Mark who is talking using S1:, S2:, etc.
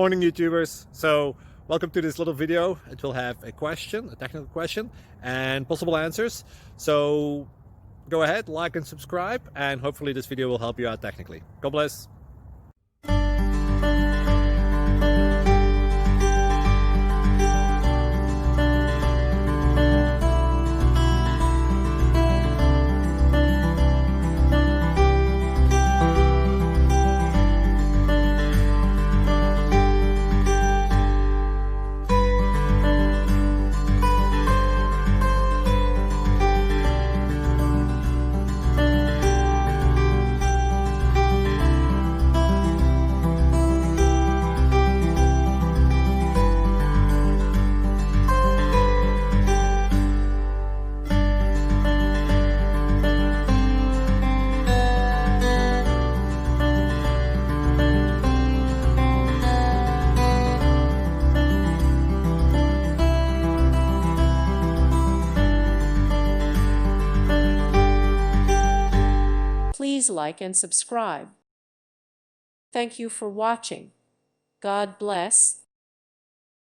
S1: Morning, YouTubers. So welcome to this little video. It will have a question, a technical question, and possible answers. So go ahead, like and subscribe, and hopefully this video will help you out technically. God bless.
S2: Please like and subscribe. Thank you for watching. God bless.